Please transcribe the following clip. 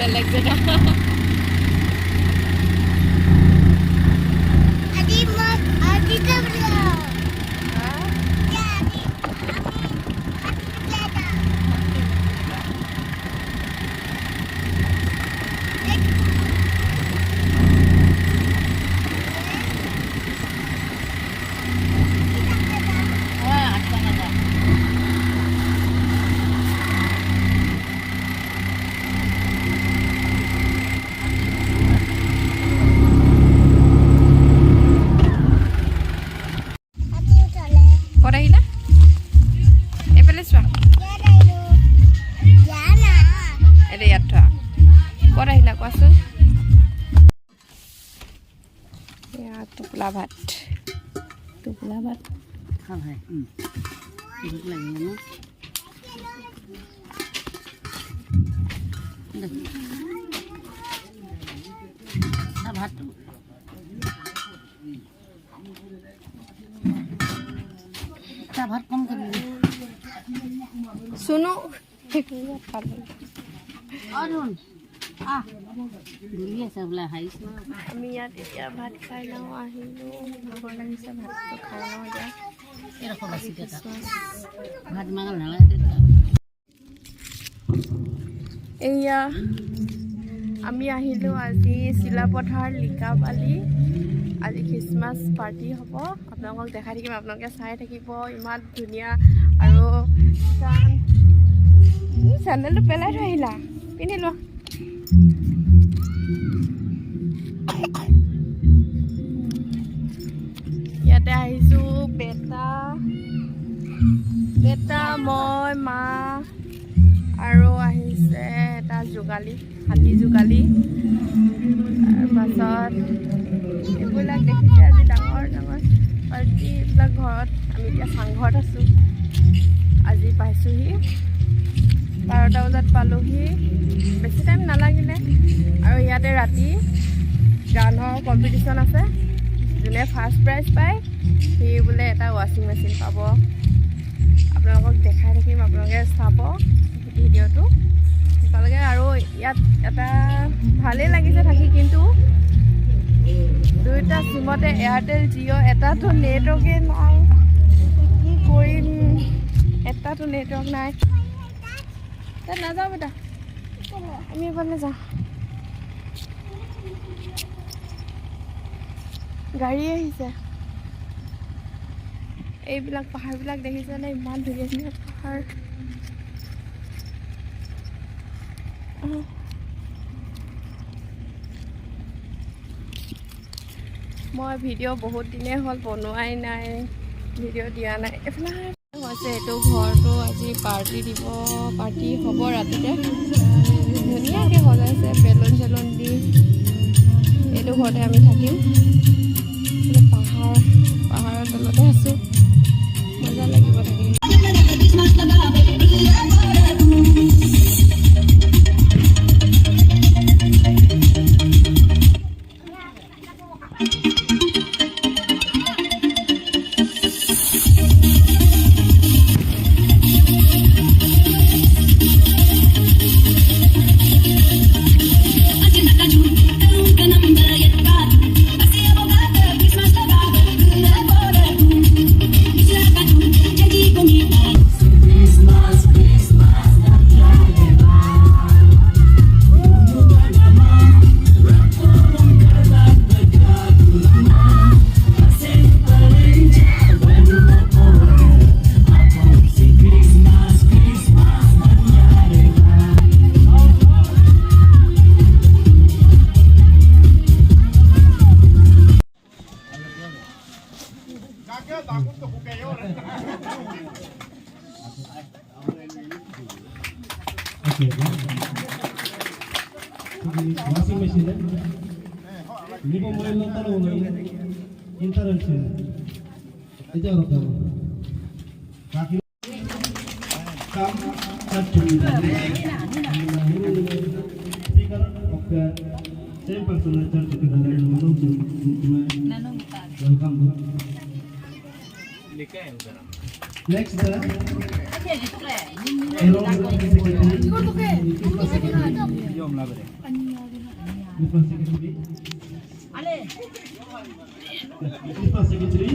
Beleg jeda. Adi ka belum? Hah? Ya, Adi belajar. Wah, ada ada. Adi boleh. Kau dah hilang? Evelis bang. Ya dulu. Ya nak. Ada ya tu. Kau dah hilang kuasa? Ya, tu pula bat. Tu pula bat. Không hề. Được lần nữa. Được. Sắp hết. Sắp hết con cái gì? Suno. Arun. Ah. Dulu sebelah hai. আমি ইয়াত এতিয়া ভাত খাই লওঁ আহিলোঁ ভাগৰ লাগিছে ভাতটো খাই লওঁ এতিয়া এৰকম আছে কথা। খ্ৰীষ্টমাছ ভাত মাগাল নালাগে। এয়া আমি আহিলোঁ আজি চিলাপথাৰ লিকাবালি আজি খ্ৰীষ্টমাছ পাৰ্টি হ'ব আপোনালোকক দেখাই থাকিম আপোনালোকে চাই থাকিব ইমান ধুনীয়া আৰু চেণ্ডেলটো পেলাই থৈ আহিলা পিন্ধি লোৱা এটা মই মা আৰু আহিছে এটা যোগালী, হাতী যোগালী। তাৰপাছত এইবিলাক দেখিছে আজি ডাঙৰ ডাঙৰ পাৰ্টি। এইবিলাক ঘৰত আমি এতিয়া চাংঘৰত আছোঁ। আজি পাইছোঁহি 12টা বজাত পালোহি, বেছি টাইম নালাগিলে। আৰু ইয়াতে ৰাতি গানৰ কম্পিটিশ্যন আছে। যোনে ফাৰ্ষ্ট প্ৰাইজ পায় সি বোলে এটা ৱাশ্বিং মেচিন পাব। আপোনালোকক দেখাই থাকিম, আপোনালোকে চাব ভিডিঅ'টো একেলগে। আৰু ইয়াত এটা ভালেই লাগিছে থাকি, কিন্তু দুয়োটা চিমতে এয়াৰটেল জিঅ' এটাতো নেটৱৰ্কে নাই। কি কৰিম, এটাতো নেটৱৰ্ক নাই। তাত নাযাওঁ বেটা, আমি এইফালে যাওঁ। গাড়ী আহিছে। এইবিলাক পাহাৰবিলাক দেখিছেনে? ইমান ধুনীয়া ধুনীয়া পাহাৰ। মই ভিডিঅ' বহুত দিনেই হ'ল বনোৱাই নাই, ভিডিঅ' দিয়া নাই। এইফালে হৈছে এইটো ঘৰটো আজি পাৰ্টি দিব, পাৰ্টি হ'ব ৰাতিতে। ধুনীয়াকৈ সজাইছে বেলুন চেলুন দি। এইটো ঘৰতে আমি থাকিম। পাহাৰৰ তলতে আছোঁ, মজা লাগিব থাকি। Washing machine. Ini pemain nonton ulang. Internet. Itu orang tahu. Kaki. Kam satu. Speaker oke. Simple saja kita dari menuju. Welcome. Next. Secretary